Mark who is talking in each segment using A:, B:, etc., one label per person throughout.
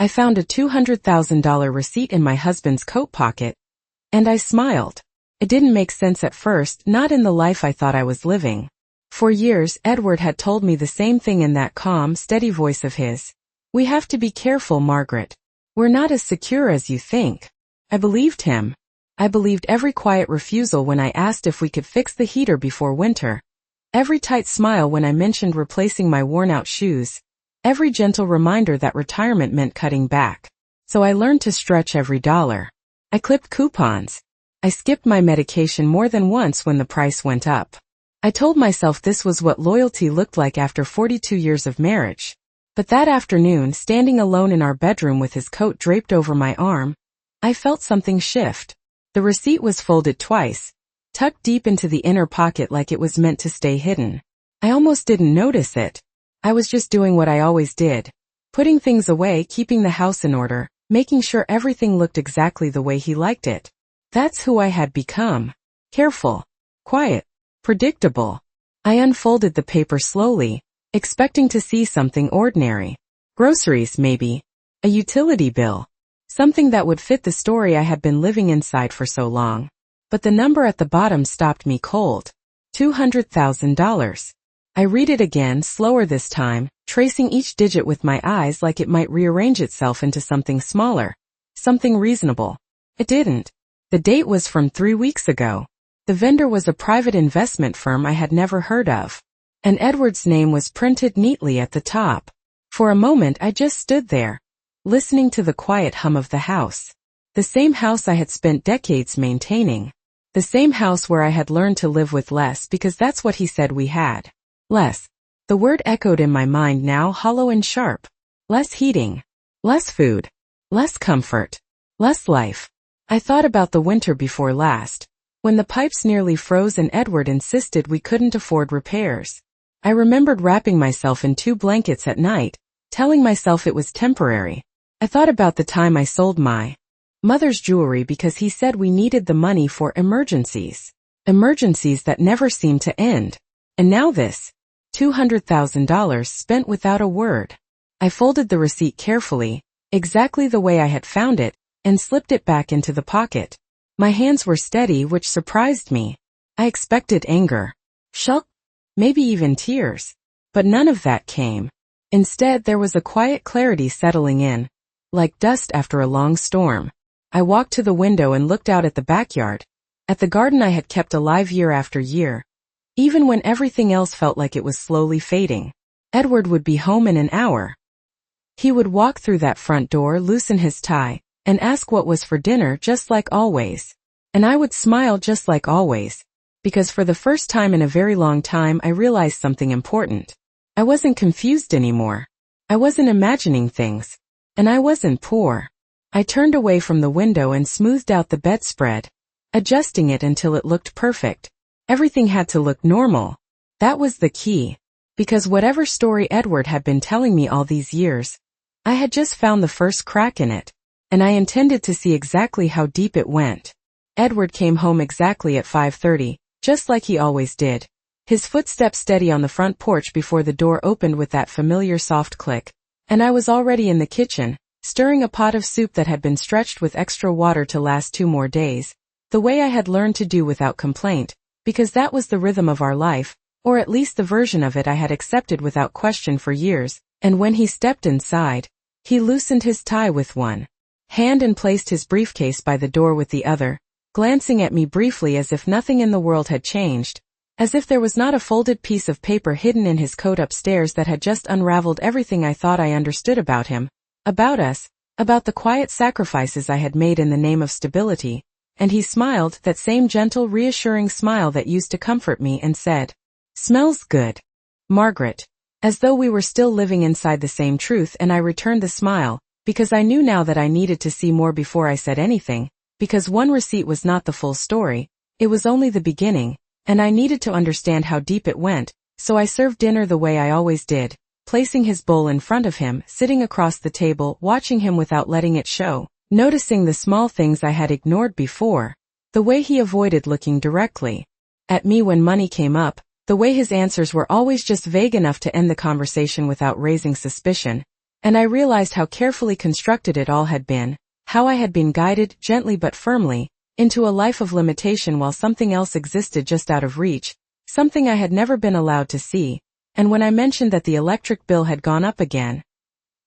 A: I found a $200,000 receipt in my husband's coat pocket, and I smiled. It didn't make sense at first, not in the life I thought I was living. For years, Edward had told me the same thing in that calm, steady voice of his. We have to be careful, Margaret. We're not as secure as you think. I believed him. I believed every quiet refusal when I asked if we could fix the heater before winter. Every tight smile when I mentioned replacing my worn-out shoes. Every gentle reminder that retirement meant cutting back. So I learned to stretch every dollar. I clipped coupons. I skipped my medication more than once when the price went up. I told myself this was what loyalty looked like after 42 years of marriage. But that afternoon, standing alone in our bedroom with his coat draped over my arm, I felt something shift. The receipt was folded twice, tucked deep into the inner pocket like it was meant to stay hidden. I almost didn't notice it. I was just doing what I always did. Putting things away, keeping the house in order, making sure everything looked exactly the way he liked it. That's who I had become. Careful, quiet, predictable. I unfolded the paper slowly, expecting to see something ordinary. Groceries, maybe. A utility bill. Something that would fit the story I had been living inside for so long. But the number at the bottom stopped me cold. $200,000. I read it again, slower this time, tracing each digit with my eyes like it might rearrange itself into something smaller. Something reasonable. It didn't. The date was from 3 weeks ago. The vendor was a private investment firm I had never heard of. And Edward's name was printed neatly at the top. For a moment I just stood there, listening to the quiet hum of the house. The same house I had spent decades maintaining. The same house where I had learned to live with less because that's what he said we had. Less. The word echoed in my mind now, hollow and sharp. Less heating. Less food. Less comfort. Less life. I thought about the winter before last, when the pipes nearly froze and Edward insisted we couldn't afford repairs. I remembered wrapping myself in 2 blankets at night, telling myself it was temporary. I thought about the time I sold my mother's jewelry because he said we needed the money for emergencies. Emergencies that never seemed to end. And now this. $200,000 spent without a word. I folded the receipt carefully, exactly the way I had found it, and slipped it back into the pocket. My hands were steady, which surprised me. I expected anger. Shock. Maybe even tears. But none of that came. Instead, there was a quiet clarity settling in, like dust after a long storm. I walked to the window and looked out at the backyard, at the garden I had kept alive year after year. Even when everything else felt like it was slowly fading. Edward would be home in an hour. He would walk through that front door, loosen his tie, and ask what was for dinner just like always. And I would smile just like always. Because for the first time in a very long time I realized something important. I wasn't confused anymore. I wasn't imagining things. And I wasn't poor. I turned away from the window and smoothed out the bedspread, adjusting it until it looked perfect. Everything had to look normal. That was the key. Because whatever story Edward had been telling me all these years, I had just found the first crack in it. And I intended to see exactly how deep it went. Edward came home exactly at 5:30, just like he always did. His footsteps steady on the front porch before the door opened with that familiar soft click. And I was already in the kitchen, stirring a pot of soup that had been stretched with extra water to last 2 more days, the way I had learned to do without complaint, because that was the rhythm of our life, or at least the version of it I had accepted without question for years. And when he stepped inside, he loosened his tie with one hand and placed his briefcase by the door with the other, glancing at me briefly as if nothing in the world had changed, as if there was not a folded piece of paper hidden in his coat upstairs that had just unraveled everything I thought I understood about him, about us, about the quiet sacrifices I had made in the name of stability. And he smiled, that same gentle, reassuring smile that used to comfort me, and said, "Smells good, Margaret," as though we were still living inside the same truth. And I returned the smile, because I knew now that I needed to see more before I said anything, because one receipt was not the full story, it was only the beginning, and I needed to understand how deep it went. So I served dinner the way I always did, placing his bowl in front of him, sitting across the table, watching him without letting it show, noticing the small things I had ignored before, the way he avoided looking directly at me when money came up, the way his answers were always just vague enough to end the conversation without raising suspicion, and I realized how carefully constructed it all had been, how I had been guided, gently but firmly, into a life of limitation while something else existed just out of reach, something I had never been allowed to see. And when I mentioned that the electric bill had gone up again,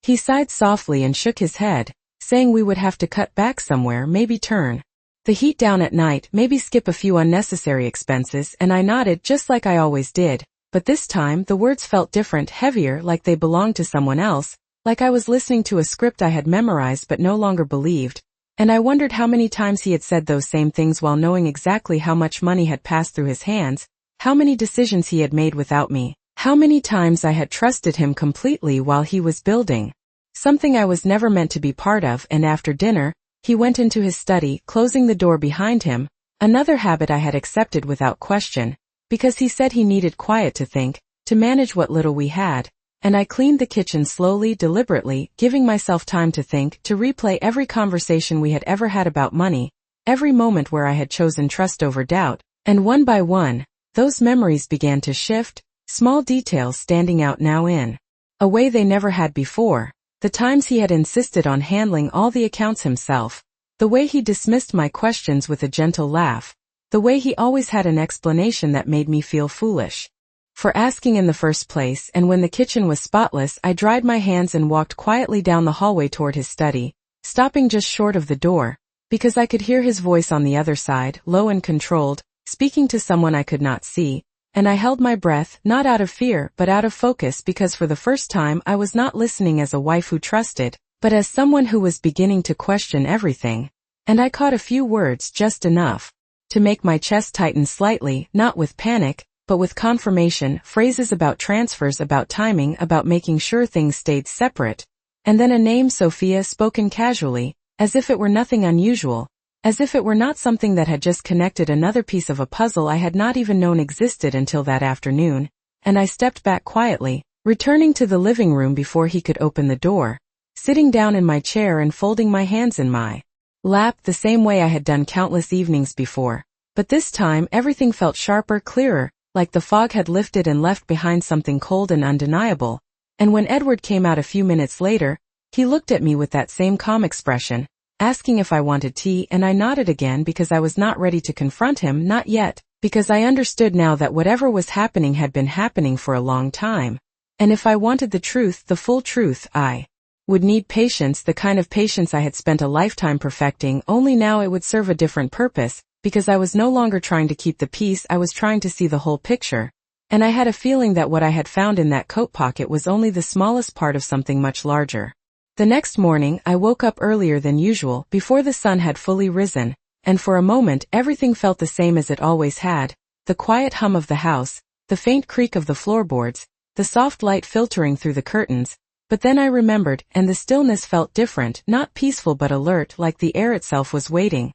A: he sighed softly and shook his head, saying we would have to cut back somewhere, maybe turn the heat down at night, maybe skip a few unnecessary expenses, and I nodded just like I always did, but this time the words felt different, heavier, like they belonged to someone else, like I was listening to a script I had memorized but no longer believed, and I wondered how many times he had said those same things while knowing exactly how much money had passed through his hands, how many decisions he had made without me, how many times I had trusted him completely while he was building something I was never meant to be part of. And after dinner, he went into his study, closing the door behind him, another habit I had accepted without question, because he said he needed quiet to think, to manage what little we had, and I cleaned the kitchen slowly, deliberately, giving myself time to think, to replay every conversation we had ever had about money, every moment where I had chosen trust over doubt, and one by one, those memories began to shift, small details standing out now in a way they never had before. The times he had insisted on handling all the accounts himself, the way he dismissed my questions with a gentle laugh, the way he always had an explanation that made me feel foolish for asking in the first place. And when the kitchen was spotless, I dried my hands and walked quietly down the hallway toward his study, stopping just short of the door, because I could hear his voice on the other side, low and controlled, speaking to someone I could not see. And I held my breath, not out of fear, but out of focus, because for the first time I was not listening as a wife who trusted, but as someone who was beginning to question everything. And I caught a few words, just enough to make my chest tighten slightly, not with panic, but with confirmation, phrases about transfers, about timing, about making sure things stayed separate. And then a name, Sophia, spoken casually, as if it were nothing unusual, as if it were not something that had just connected another piece of a puzzle I had not even known existed until that afternoon, and I stepped back quietly, returning to the living room before he could open the door, sitting down in my chair and folding my hands in my lap the same way I had done countless evenings before. But this time everything felt sharper, clearer, like the fog had lifted and left behind something cold and undeniable. And when Edward came out a few minutes later, he looked at me with that same calm expression, asking if I wanted tea, and I nodded again because I was not ready to confront him, not yet, because I understood now that whatever was happening had been happening for a long time. And if I wanted the truth, the full truth, I would need patience, the kind of patience I had spent a lifetime perfecting, only now it would serve a different purpose, because I was no longer trying to keep the peace, I was trying to see the whole picture. And I had a feeling that what I had found in that coat pocket was only the smallest part of something much larger. The next morning, I woke up earlier than usual, before the sun had fully risen, and for a moment everything felt the same as it always had, the quiet hum of the house, the faint creak of the floorboards, the soft light filtering through the curtains. But then I remembered, and the stillness felt different, not peaceful but alert, like the air itself was waiting.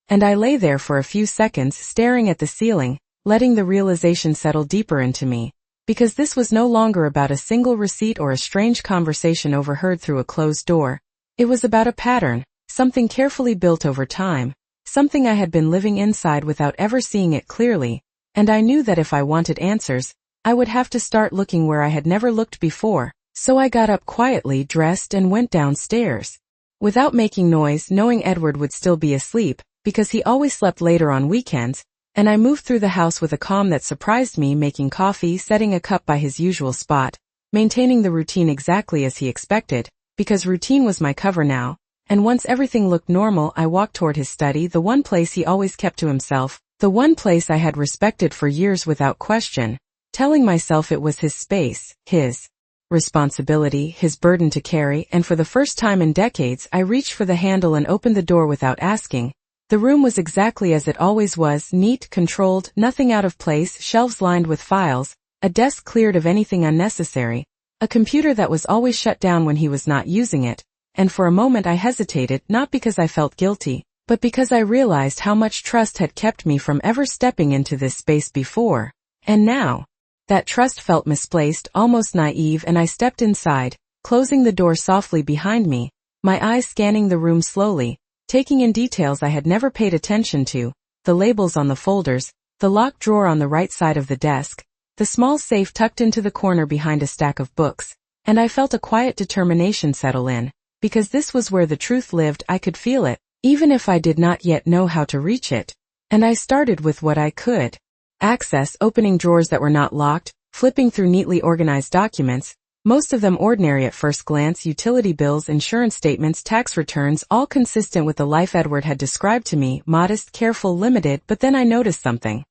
A: And I lay there for a few seconds, staring at the ceiling, letting the realization settle deeper into me. Because this was no longer about a single receipt or a strange conversation overheard through a closed door. It was about a pattern, something carefully built over time, something I had been living inside without ever seeing it clearly, and I knew that if I wanted answers, I would have to start looking where I had never looked before. So I got up quietly, dressed, and went downstairs. Without making noise, knowing Edward would still be asleep, because he always slept later on weekends, and I moved through the house with a calm that surprised me, making coffee, setting a cup by his usual spot, maintaining the routine exactly as he expected, because routine was my cover now, and once everything looked normal, I walked toward his study, the one place he always kept to himself, the one place I had respected for years without question, telling myself it was his space, his responsibility, his burden to carry, and for the first time in decades I reached for the handle and opened the door without asking. The room was exactly as it always was, neat, controlled, nothing out of place, shelves lined with files, a desk cleared of anything unnecessary, a computer that was always shut down when he was not using it, and for a moment I hesitated, not because I felt guilty, but because I realized how much trust had kept me from ever stepping into this space before. And now, that trust felt misplaced, almost naive, and I stepped inside, closing the door softly behind me, my eyes scanning the room slowly, taking in details I had never paid attention to, the labels on the folders, the locked drawer on the right side of the desk, the small safe tucked into the corner behind a stack of books, and I felt a quiet determination settle in, because this was where the truth lived. I could feel it, even if I did not yet know how to reach it. And I started with what I could access, opening drawers that were not locked, flipping through neatly organized documents, most of them ordinary at first glance: utility bills, insurance statements, tax returns, all consistent with the life Edward had described to me, modest, careful, limited. But then I noticed something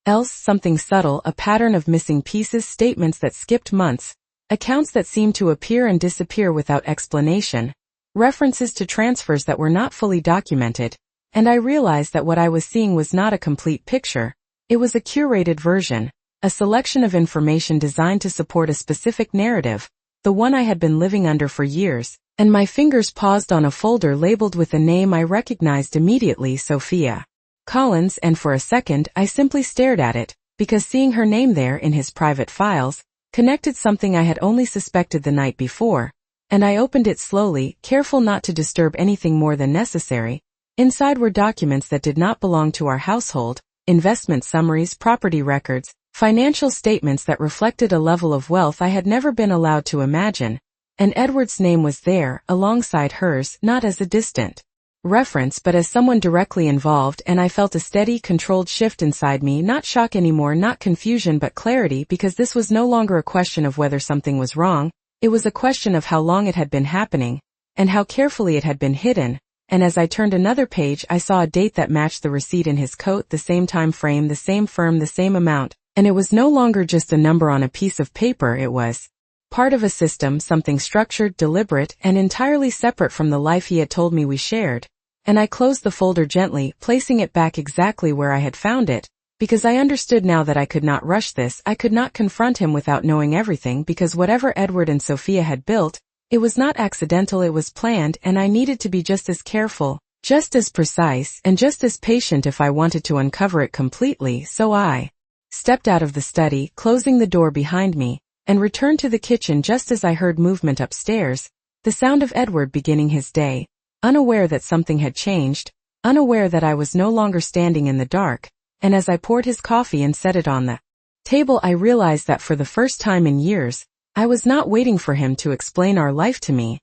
A: else, something subtle, a pattern of missing pieces, statements that skipped months, accounts that seemed to appear and disappear without explanation, references to transfers that were not fully documented, and I realized that what I was seeing was not a complete picture. It was a curated version, a selection of information designed to support a specific narrative, the one I had been living under for years, and my fingers paused on a folder labeled with a name I recognized immediately: Sophia Collins. And for a second I simply stared at it, because seeing her name there in his private files connected something I had only suspected the night before, and I opened it slowly, careful not to disturb anything more than necessary. Inside were documents that did not belong to our household, investment summaries, property records, financial statements that reflected a level of wealth I had never been allowed to imagine, and Edward's name was there, alongside hers, not as a distant reference but as someone directly involved. And I felt a steady, controlled shift inside me, not shock anymore, not confusion but clarity, because this was no longer a question of whether something was wrong, it was a question of how long it had been happening, and how carefully it had been hidden. And as I turned another page I saw a date that matched the receipt in his coat, the same time frame, the same firm, the same amount. And it was no longer just a number on a piece of paper, it was part of a system, something structured, deliberate, and entirely separate from the life he had told me we shared. And I closed the folder gently, placing it back exactly where I had found it, because I understood now that I could not rush this. I could not confront him without knowing everything, because whatever Edward and Sophia had built, it was not accidental, it was planned, and I needed to be just as careful, just as precise, and just as patient if I wanted to uncover it completely. So I stepped out of the study, closing the door behind me, and returned to the kitchen just as I heard movement upstairs, the sound of Edward beginning his day, unaware that something had changed, unaware that I was no longer standing in the dark. And as I poured his coffee and set it on the table, I realized that for the first time in years, I was not waiting for him to explain our life to me.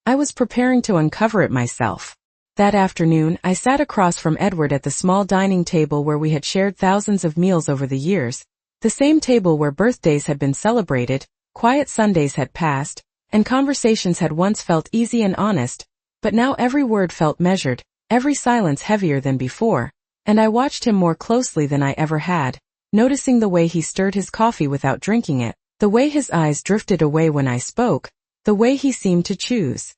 A: I was preparing to uncover it myself. That afternoon, I sat across from Edward at the small dining table where we had shared thousands of meals over the years, the same table where birthdays had been celebrated, quiet Sundays had passed, and conversations had once felt easy and honest, but now every word felt measured, every silence heavier than before. And I watched him more closely than I ever had, noticing the way he stirred his coffee without drinking it, the way his eyes drifted away when I spoke, the way he seemed to choose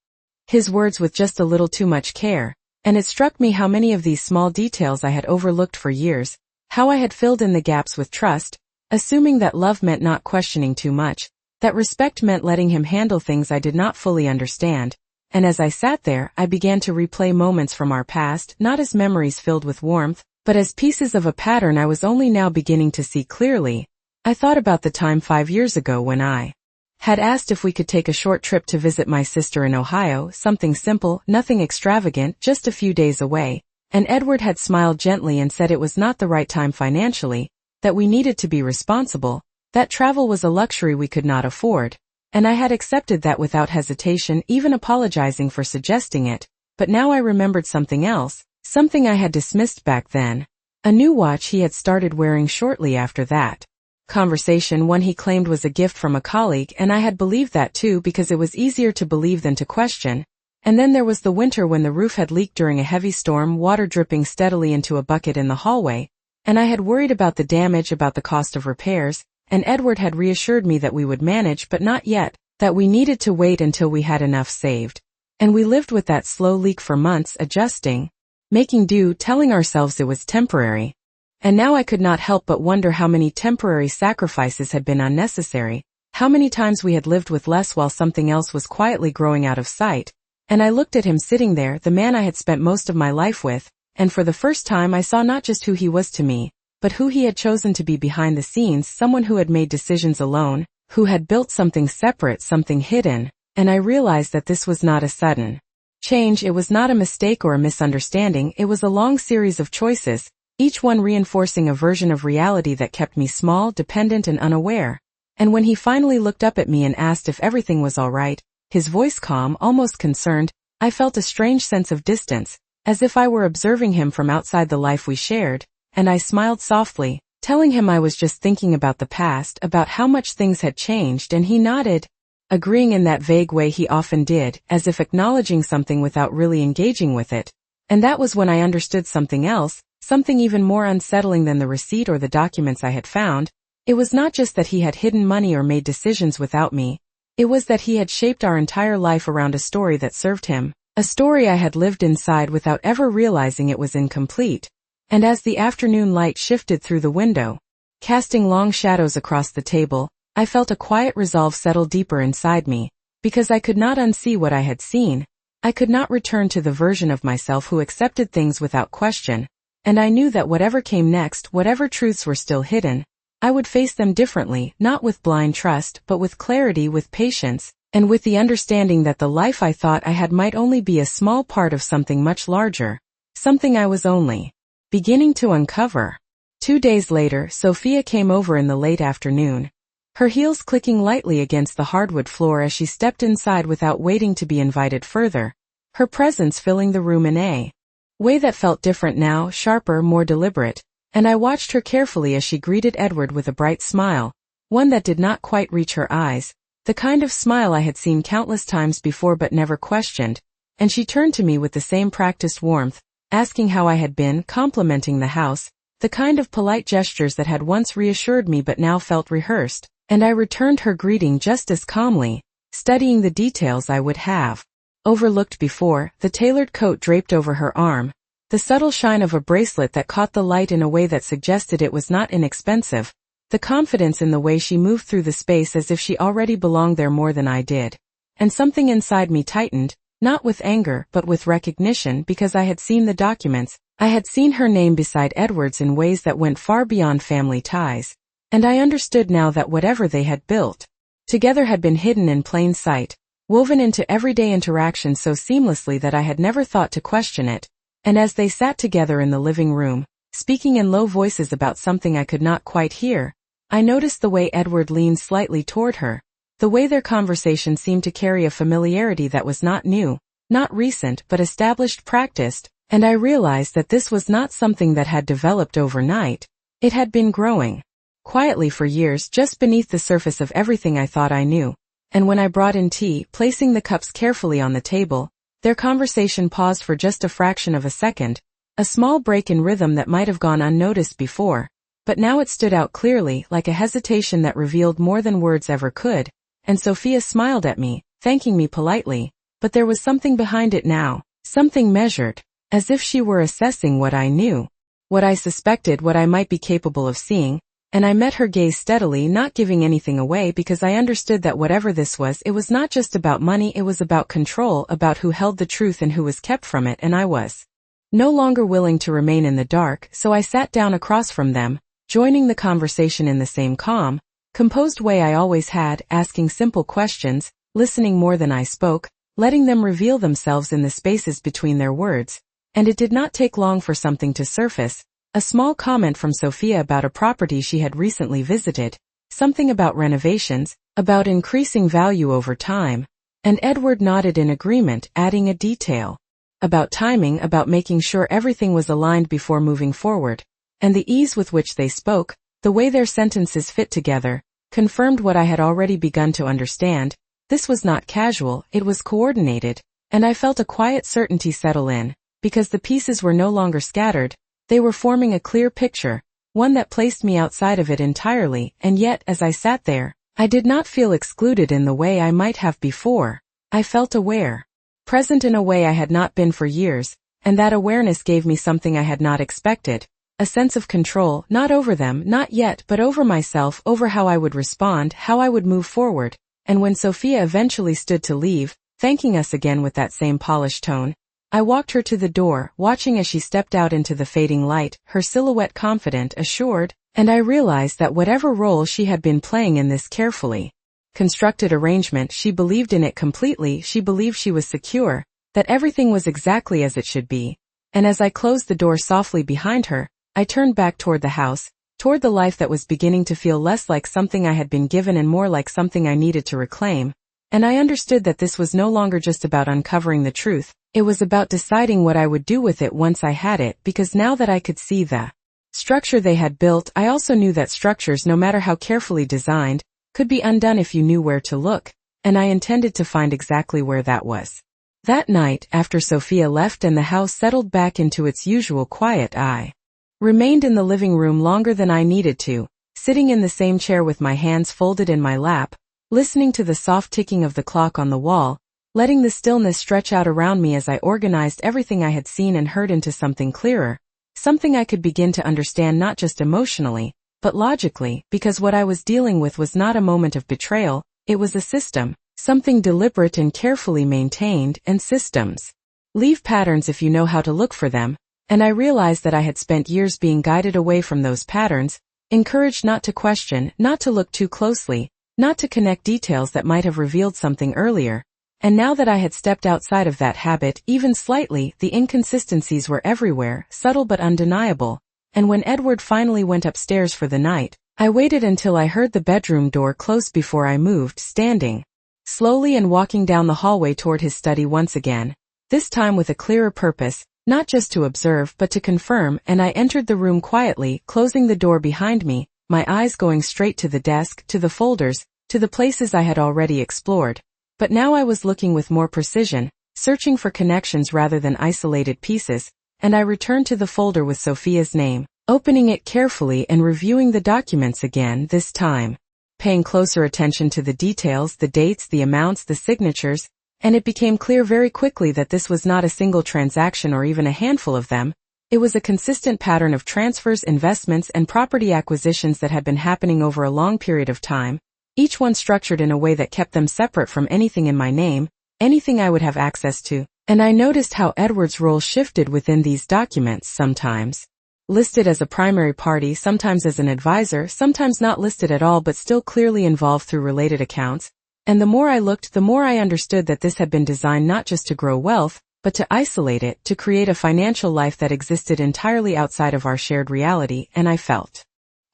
A: his words with just a little too much care. And it struck me how many of these small details I had overlooked for years, how I had filled in the gaps with trust, assuming that love meant not questioning too much, that respect meant letting him handle things I did not fully understand. And as I sat there, I began to replay moments from our past, not as memories filled with warmth, but as pieces of a pattern I was only now beginning to see clearly. I thought about the time 5 years ago when I had asked if we could take a short trip to visit my sister in Ohio, something simple, nothing extravagant, just a few days away, and Edward had smiled gently and said it was not the right time financially, that we needed to be responsible, that travel was a luxury we could not afford, and I had accepted that without hesitation, even apologizing for suggesting it. But now I remembered something else, something I had dismissed back then, a new watch he had started wearing shortly after that conversation, one he claimed was a gift from a colleague, and I had believed that too because it was easier to believe than to question. And then there was the winter when the roof had leaked during a heavy storm, water dripping steadily into a bucket in the hallway, and I had worried about the damage, about the cost of repairs, and Edward had reassured me that we would manage, but not yet, that we needed to wait until we had enough saved. And we lived with that slow leak for months, adjusting, making do, telling ourselves it was temporary. And now I could not help but wonder how many temporary sacrifices had been unnecessary, how many times we had lived with less while something else was quietly growing out of sight. And I looked at him sitting there, the man I had spent most of my life with, and for the first time I saw not just who he was to me, but who he had chosen to be behind the scenes, someone who had made decisions alone, who had built something separate, something hidden. And I realized that this was not a sudden change, it was not a mistake or a misunderstanding, it was a long series of choices, each one reinforcing a version of reality that kept me small, dependent, and unaware. And when he finally looked up at me and asked if everything was all right, his voice calm, almost concerned, I felt a strange sense of distance, as if I were observing him from outside the life we shared, and I smiled softly, telling him I was just thinking about the past, about how much things had changed, and he nodded, agreeing in that vague way he often did, as if acknowledging something without really engaging with it. And that was when I understood something else, something even more unsettling than the receipt or the documents I had found. It was not just that he had hidden money or made decisions without me. It was that he had shaped our entire life around a story that served him, a story I had lived inside without ever realizing it was incomplete. And as the afternoon light shifted through the window, casting long shadows across the table, I felt a quiet resolve settle deeper inside me, because I could not unsee what I had seen. I could not return to the version of myself who accepted things without question, and I knew that whatever came next, whatever truths were still hidden, I would face them differently, not with blind trust, but with clarity, with patience, and with the understanding that the life I thought I had might only be a small part of something much larger, something I was only beginning to uncover. 2 days later, Sophia came over in the late afternoon, her heels clicking lightly against the hardwood floor as she stepped inside without waiting to be invited further, her presence filling the room in a way that felt different now, sharper, more deliberate, and I watched her carefully as she greeted Edward with a bright smile, one that did not quite reach her eyes, the kind of smile I had seen countless times before but never questioned, and she turned to me with the same practiced warmth, asking how I had been, complimenting the house, the kind of polite gestures that had once reassured me but now felt rehearsed. And I returned her greeting just as calmly, studying the details I would have overlooked before, the tailored coat draped over her arm, the subtle shine of a bracelet that caught the light in a way that suggested it was not inexpensive, the confidence in the way she moved through the space as if she already belonged there more than I did. And something inside me tightened, not with anger but with recognition, because I had seen the documents, I had seen her name beside Edward's in ways that went far beyond family ties. And I understood now that whatever they had built together had been hidden in plain sight, woven into everyday interactions so seamlessly that I had never thought to question it. And as they sat together in the living room, speaking in low voices about something I could not quite hear, I noticed the way Edward leaned slightly toward her, the way their conversation seemed to carry a familiarity that was not new, not recent but established, practiced, and I realized that this was not something that had developed overnight. It had been growing quietly for years just beneath the surface of everything I thought I knew, and when I brought in tea, placing the cups carefully on the table, their conversation paused for just a fraction of a second, a small break in rhythm that might have gone unnoticed before, but now it stood out clearly, like a hesitation that revealed more than words ever could, and Sophia smiled at me, thanking me politely, but there was something behind it now, something measured, as if she were assessing what I knew, what I suspected, what I might be capable of seeing. And I met her gaze steadily, not giving anything away, because I understood that whatever this was, it was not just about money, it was about control, about who held the truth and who was kept from it, and I was no longer willing to remain in the dark, so I sat down across from them, joining the conversation in the same calm, composed way I always had, asking simple questions, listening more than I spoke, letting them reveal themselves in the spaces between their words. And it did not take long for something to surface. A small comment from Sophia about a property she had recently visited, something about renovations, about increasing value over time, and Edward nodded in agreement, adding a detail about timing, about making sure everything was aligned before moving forward, and the ease with which they spoke, the way their sentences fit together, confirmed what I had already begun to understand. This was not casual, it was coordinated, and I felt a quiet certainty settle in, because the pieces were no longer scattered. They were forming a clear picture, one that placed me outside of it entirely, and yet, as I sat there, I did not feel excluded in the way I might have before. I felt aware, present in a way I had not been for years, and that awareness gave me something I had not expected, a sense of control, not over them, not yet, but over myself, over how I would respond, how I would move forward. And when Sophia eventually stood to leave, thanking us again with that same polished tone, I walked her to the door, watching as she stepped out into the fading light, her silhouette confident, assured, and I realized that whatever role she had been playing in this carefully constructed arrangement, she believed in it completely, she believed she was secure, that everything was exactly as it should be. And as I closed the door softly behind her, I turned back toward the house, toward the life that was beginning to feel less like something I had been given and more like something I needed to reclaim. And I understood that this was no longer just about uncovering the truth, it was about deciding what I would do with it once I had it, because now that I could see the structure they had built, I also knew that structures, no matter how carefully designed, could be undone if you knew where to look, and I intended to find exactly where that was. That night, after Sophia left and the house settled back into its usual quiet, I remained in the living room longer than I needed to, sitting in the same chair with my hands folded in my lap, listening to the soft ticking of the clock on the wall, letting the stillness stretch out around me as I organized everything I had seen and heard into something clearer, something I could begin to understand not just emotionally, but logically, because what I was dealing with was not a moment of betrayal, it was a system, something deliberate and carefully maintained, and systems leave patterns if you know how to look for them, and I realized that I had spent years being guided away from those patterns, encouraged not to question, not to look too closely, not to connect details that might have revealed something earlier, and now that I had stepped outside of that habit, even slightly, the inconsistencies were everywhere, subtle but undeniable, and when Edward finally went upstairs for the night, I waited until I heard the bedroom door close before I moved, standing slowly and walking down the hallway toward his study once again, this time with a clearer purpose, not just to observe but to confirm, and I entered the room quietly, closing the door behind me, my eyes going straight to the desk, to the folders, to the places I had already explored. But now I was looking with more precision, searching for connections rather than isolated pieces, and I returned to the folder with Sophia's name, opening it carefully and reviewing the documents again, this time paying closer attention to the details, the dates, the amounts, the signatures, and it became clear very quickly that this was not a single transaction or even a handful of them. It was a consistent pattern of transfers, investments, and property acquisitions that had been happening over a long period of time, each one structured in a way that kept them separate from anything in my name, anything I would have access to, and I noticed how Edward's role shifted within these documents, sometimes listed as a primary party, sometimes as an advisor, sometimes not listed at all but still clearly involved through related accounts, and the more I looked, the more I understood that this had been designed not just to grow wealth, but to isolate it, to create a financial life that existed entirely outside of our shared reality, and I felt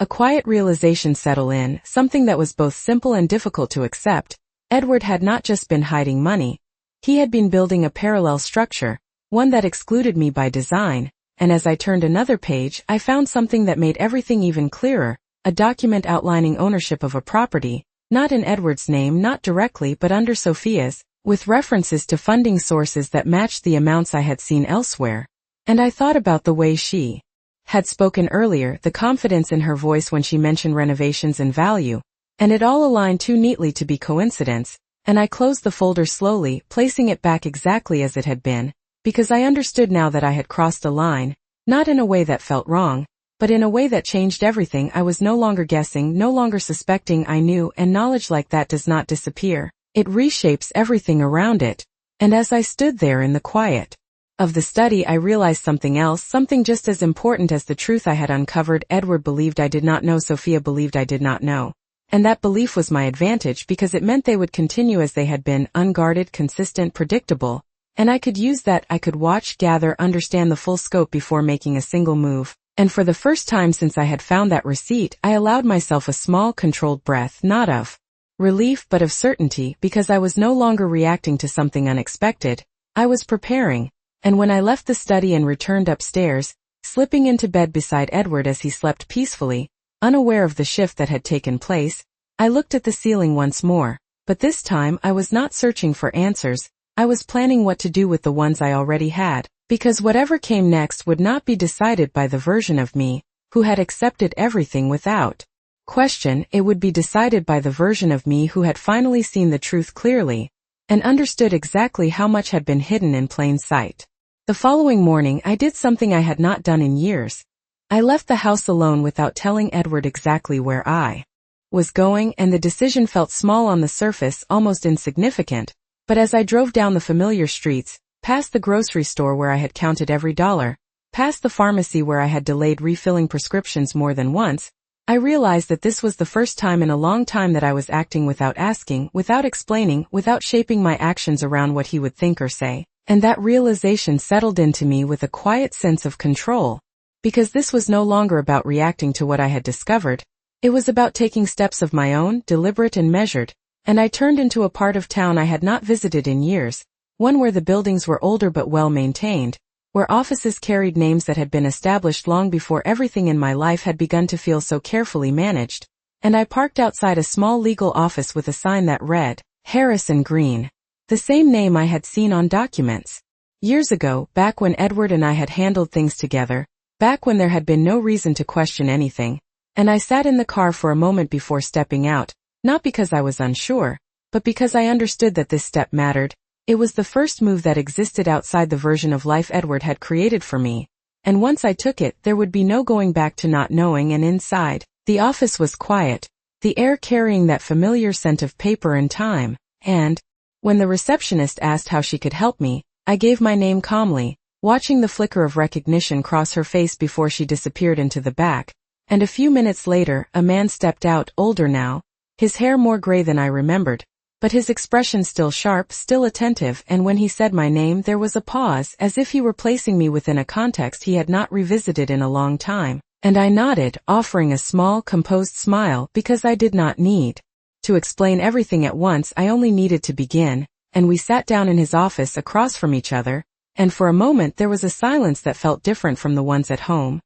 A: a quiet realization settle in, something that was both simple and difficult to accept. Edward had not just been hiding money, he had been building a parallel structure, one that excluded me by design, and as I turned another page, I found something that made everything even clearer, a document outlining ownership of a property, not in Edward's name, not directly but under Sophia's, with references to funding sources that matched the amounts I had seen elsewhere. And I thought about the way she had spoken earlier, the confidence in her voice when she mentioned renovations and value, and it all aligned too neatly to be coincidence, and I closed the folder slowly, placing it back exactly as it had been, because I understood now that I had crossed a line, not in a way that felt wrong, but in a way that changed everything. I was no longer guessing, no longer suspecting, I knew, and knowledge like that does not disappear. It reshapes everything around it. And as I stood there in the quiet of the study, I realized something else, something just as important as the truth I had uncovered. Edward believed I did not know, Sophia believed I did not know. And that belief was my advantage because it meant they would continue as they had been, unguarded, consistent, predictable. And I could use that. I could watch, gather, understand the full scope before making a single move. And for the first time since I had found that receipt, I allowed myself a small, controlled breath, not of relief but of certainty, because I was no longer reacting to something unexpected. I was preparing. And when I left the study and returned upstairs, slipping into bed beside Edward as he slept peacefully, unaware of the shift that had taken place, I looked at the ceiling once more. But this time I was not searching for answers. I was planning what to do with the ones I already had, because whatever came next would not be decided by the version of me who had accepted everything without question. It would be decided by the version of me who had finally seen the truth clearly and understood exactly how much had been hidden in plain sight. The following morning I did something I had not done in years. I left the house alone without telling Edward exactly where I was going, and the decision felt small on the surface, almost insignificant. But as I drove down the familiar streets, past the grocery store where I had counted every dollar, past the pharmacy where I had delayed refilling prescriptions more than once, I realized that this was the first time in a long time that I was acting without asking, without explaining, without shaping my actions around what he would think or say. And that realization settled into me with a quiet sense of control. because this was no longer about reacting to what I had discovered. It was about taking steps of my own, deliberate and measured, and I turned into a part of town I had not visited in years, one where the buildings were older but well maintained, where offices carried names that had been established long before everything in my life had begun to feel so carefully managed, and I parked outside a small legal office with a sign that read, Harris and Green, the same name I had seen on documents. Years ago, back when Edward and I had handled things together, back when there had been no reason to question anything, and I sat in the car for a moment before stepping out, not because I was unsure, but because I understood that this step mattered. It was the first move that existed outside the version of life Edward had created for me, and once I took it, there would be no going back to not knowing. And inside, the office was quiet, the air carrying that familiar scent of paper and time, and, when the receptionist asked how she could help me, I gave my name calmly, watching the flicker of recognition cross her face before she disappeared into the back, and a few minutes later, a man stepped out, older now, his hair more gray than I remembered, but his expression still sharp, still attentive, and when he said my name there was a pause, as if he were placing me within a context he had not revisited in a long time, and I nodded, offering a small, composed smile, because I did not need to explain everything at once. I only needed to begin, and we sat down in his office across from each other, and for a moment there was a silence that felt different from the ones at home.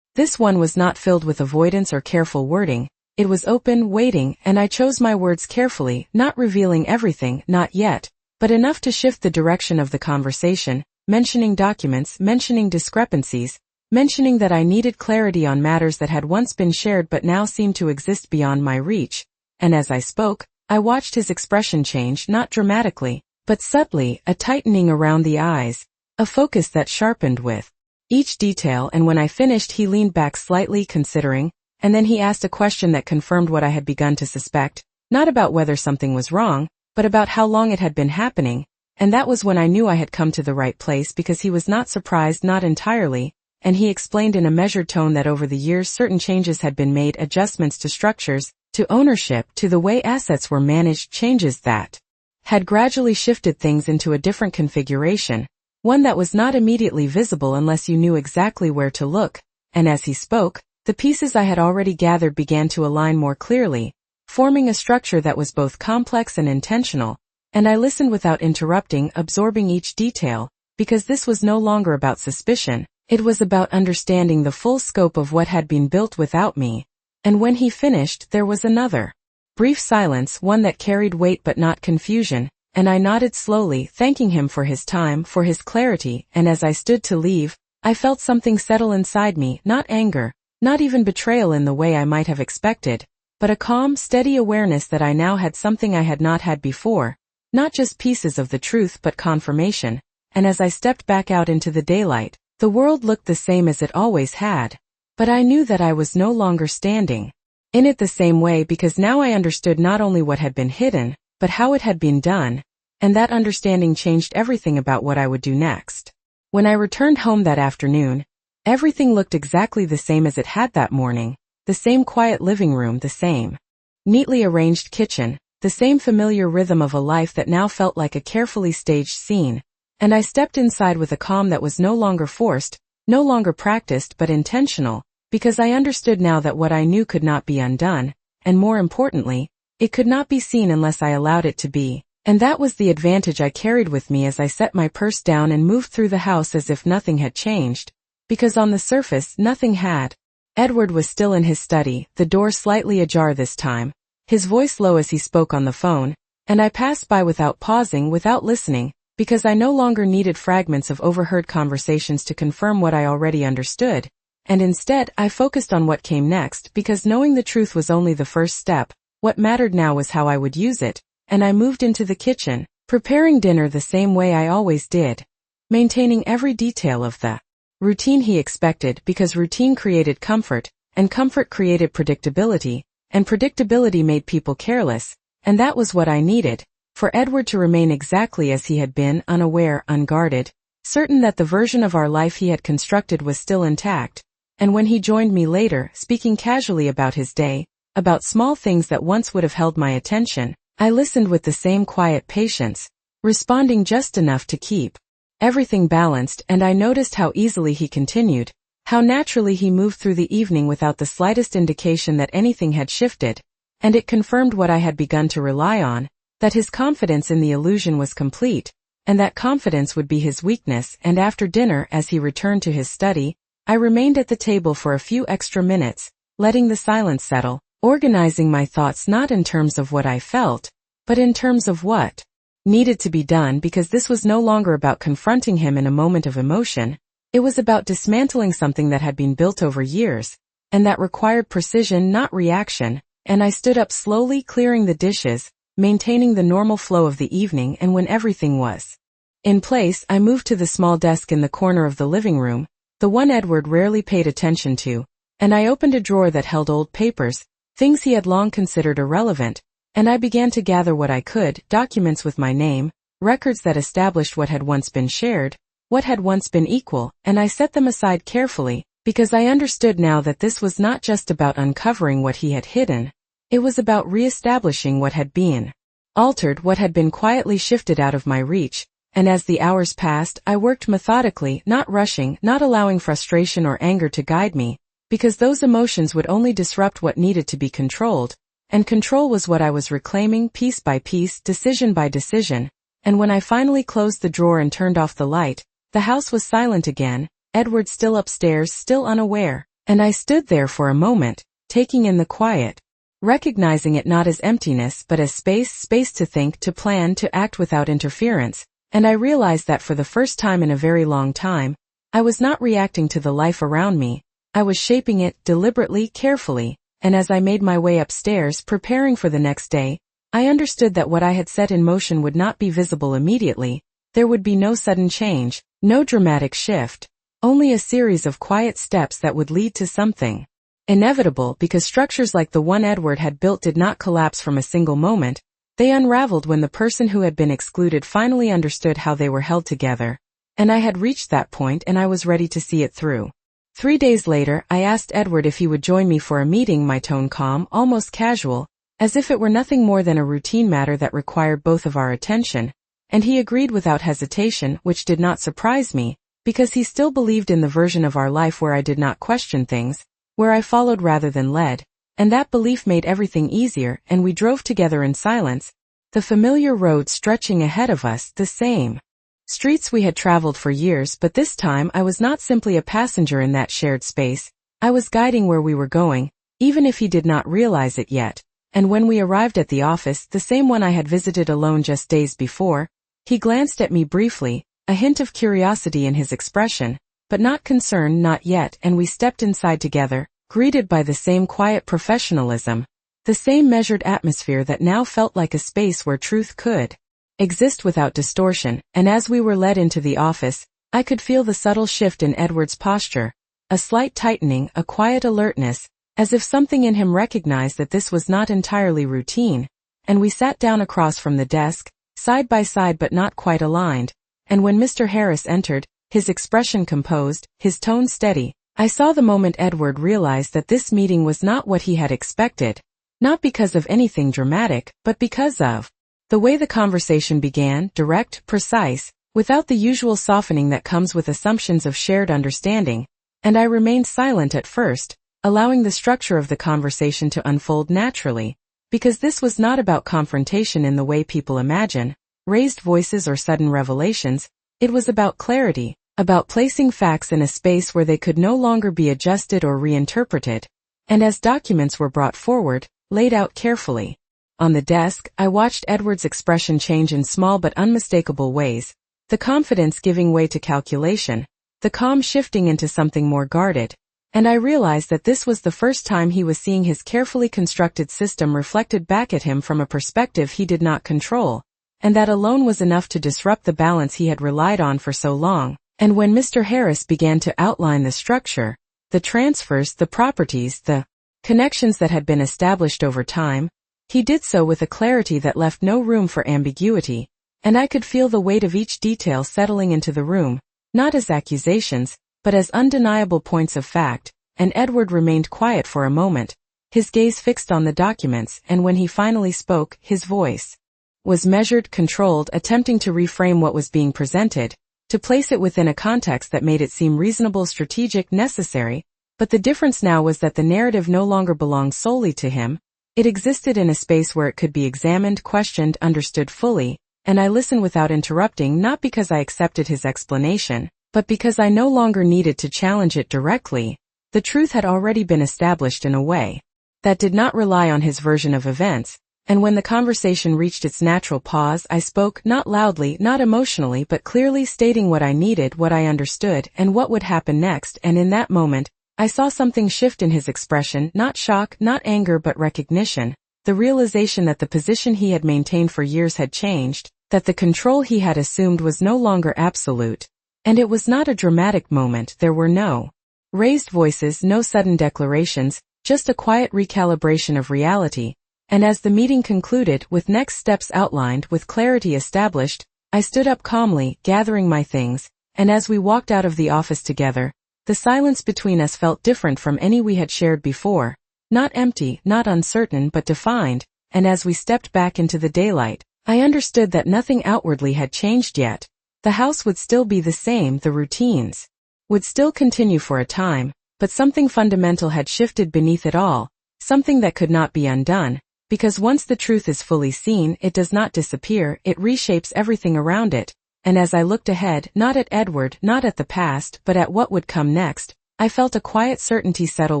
A: This one was not filled with avoidance or careful wording. It was open, waiting, and I chose my words carefully, not revealing everything, not yet, but enough to shift the direction of the conversation, mentioning documents, mentioning discrepancies, mentioning that I needed clarity on matters that had once been shared but now seemed to exist beyond my reach. And as I spoke, I watched his expression change, not dramatically, but subtly, a tightening around the eyes, a focus that sharpened with each detail, and when I finished he leaned back slightly, considering, and then he asked a question that confirmed what I had begun to suspect, not about whether something was wrong, but about how long it had been happening, and that was when I knew I had come to the right place, because he was not surprised, not entirely, and he explained in a measured tone that over the years certain changes had been made, adjustments to structures, to ownership, to the way assets were managed, changes that had gradually shifted things into a different configuration, one that was not immediately visible unless you knew exactly where to look, and as he spoke, the pieces I had already gathered began to align more clearly, forming a structure that was both complex and intentional, and I listened without interrupting, absorbing each detail, because this was no longer about suspicion, it was about understanding the full scope of what had been built without me. And when he finished, there was another brief silence, one that carried weight but not confusion, and I nodded slowly, thanking him for his time, for his clarity, and as I stood to leave, I felt something settle inside me, not anger, not even betrayal in the way I might have expected, but a calm, steady awareness that I now had something I had not had before, not just pieces of the truth but confirmation, and as I stepped back out into the daylight, the world looked the same as it always had, but I knew that I was no longer standing in it the same way, because now I understood not only what had been hidden, but how it had been done, and that understanding changed everything about what I would do next. When I returned home that afternoon, everything looked exactly the same as it had that morning, the same quiet living room, the same neatly arranged kitchen, the same familiar rhythm of a life that now felt like a carefully staged scene, and I stepped inside with a calm that was no longer forced, no longer practiced but intentional, because I understood now that what I knew could not be undone, and more importantly, it could not be seen unless I allowed it to be, and that was the advantage I carried with me as I set my purse down and moved through the house as if nothing had changed. Because on the surface, nothing had. Edward was still in his study, the door slightly ajar this time, his voice low as he spoke on the phone, and I passed by without pausing, without listening, because I no longer needed fragments of overheard conversations to confirm what I already understood, and instead I focused on what came next, because knowing the truth was only the first step. What mattered now was how I would use it, and I moved into the kitchen, preparing dinner the same way I always did, maintaining every detail of the routine he expected, because routine created comfort, and comfort created predictability, and predictability made people careless, and that was what I needed, for Edward to remain exactly as he had been, unaware, unguarded, certain that the version of our life he had constructed was still intact, and when he joined me later, speaking casually about his day, about small things that once would have held my attention, I listened with the same quiet patience, responding just enough to keep everything balanced, and I noticed how easily he continued, How naturally he moved through the evening without the slightest indication that anything had shifted, and it confirmed what I had begun to rely on, that his confidence in the illusion was complete, and that confidence would be his weakness. And after dinner, as he returned to his study, I remained at the table for a few extra minutes, letting the silence settle, organizing my thoughts not in terms of what I felt, but in terms of what needed to be done, because this was no longer about confronting him in a moment of emotion. It was about dismantling something that had been built over years, and that required precision, not reaction. And I stood up slowly, clearing the dishes, maintaining the normal flow of the evening, and when everything was in place, I moved to the small desk in the corner of the living room, the one Edward rarely paid attention to, and I opened a drawer that held old papers, things he had long considered irrelevant, and I began to gather what I could: documents with my name, records that established what had once been shared, what had once been equal, and I set them aside carefully, because I understood now that this was not just about uncovering what he had hidden. It was about re-establishing what had been altered, what had been quietly shifted out of my reach. And as the hours passed, I worked methodically, not rushing, not allowing frustration or anger to guide me, because those emotions would only disrupt what needed to be controlled, and control was what I was reclaiming, piece by piece, decision by decision. And when I finally closed the drawer and turned off the light, the house was silent again, Edward still upstairs, still unaware, and I stood there for a moment, taking in the quiet, recognizing it not as emptiness but as space to think, to plan, to act without interference. And I realized that for the first time in a very long time, I was not reacting to the life around me, I was shaping it, deliberately, carefully. And as I made my way upstairs, preparing for the next day, I understood that what I had set in motion would not be visible immediately. There would be no sudden change, no dramatic shift, only a series of quiet steps that would lead to something inevitable, because structures like the one Edward had built did not collapse from a single moment. They unraveled when the person who had been excluded finally understood how they were held together. And I had reached that point, and I was ready to see it through. 3 days later, I asked Edward if he would join me for a meeting, my tone calm, almost casual, as if it were nothing more than a routine matter that required both of our attention. And he agreed without hesitation, which did not surprise me, because he still believed in the version of our life where I did not question things, where I followed rather than led. And that belief made everything easier, and we drove together in silence, the familiar road stretching ahead of us, the same streets we had traveled for years. But this time I was not simply a passenger in that shared space, I was guiding where we were going, even if he did not realize it yet. And when we arrived at the office, the same one I had visited alone just days before, he glanced at me briefly, a hint of curiosity in his expression, but not concern, not yet, and we stepped inside together, greeted by the same quiet professionalism, the same measured atmosphere that now felt like a space where truth could exist without distortion. And as we were led into the office, I could feel the subtle shift in Edward's posture, a slight tightening, a quiet alertness, as if something in him recognized that this was not entirely routine. And we sat down across from the desk, side by side but not quite aligned. And when Mr. Harris entered, his expression composed, his tone steady, I saw the moment Edward realized that this meeting was not what he had expected, not because of anything dramatic, but because of the way the conversation began, direct, precise, without the usual softening that comes with assumptions of shared understanding. And I remained silent at first, allowing the structure of the conversation to unfold naturally, because this was not about confrontation in the way people imagine, raised voices or sudden revelations. It was about clarity, about placing facts in a space where they could no longer be adjusted or reinterpreted. And as documents were brought forward, laid out carefully on the desk, I watched Edward's expression change in small but unmistakable ways, the confidence giving way to calculation, the calm shifting into something more guarded. And I realized that this was the first time he was seeing his carefully constructed system reflected back at him from a perspective he did not control, and that alone was enough to disrupt the balance he had relied on for so long. And when Mr. Harris began to outline the structure, the transfers, the properties, the connections that had been established over time, he did so with a clarity that left no room for ambiguity, and I could feel the weight of each detail settling into the room, not as accusations, but as undeniable points of fact. And Edward remained quiet for a moment, his gaze fixed on the documents, and when he finally spoke, his voice was measured, controlled, attempting to reframe what was being presented. to place it within a context that made it seem reasonable, strategic, necessary, but the difference now was that the narrative no longer belonged solely to him. It existed in a space where it could be examined, questioned, understood fully, and I listened without interrupting, not because I accepted his explanation, but because I no longer needed to challenge it directly. The truth had already been established in a way that did not rely on his version of events, and when the conversation reached its natural pause, I spoke, not loudly, not emotionally, but clearly, stating what I needed, what I understood, and what would happen next, and in that moment, I saw something shift in his expression, not shock, not anger, but recognition, the realization that the position he had maintained for years had changed, that the control he had assumed was no longer absolute. And it was not a dramatic moment. There were no raised voices, no sudden declarations, just a quiet recalibration of reality. And as the meeting concluded, with next steps outlined, with clarity established, I stood up calmly, gathering my things, and as we walked out of the office together, the silence between us felt different from any we had shared before, not empty, not uncertain, but defined, and as we stepped back into the daylight, I understood that nothing outwardly had changed yet. The house would still be the same, the routines would still continue for a time, but something fundamental had shifted beneath it all, something that could not be undone, because once the truth is fully seen, it does not disappear, it reshapes everything around it. And as I looked ahead, not at Edward, not at the past, but at what would come next, I felt a quiet certainty settle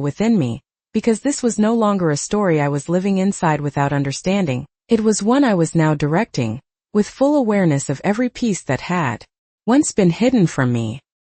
A: within me, because this was no longer a story I was living inside without understanding. It was one I was now directing, with full awareness of every piece that had once been hidden from me.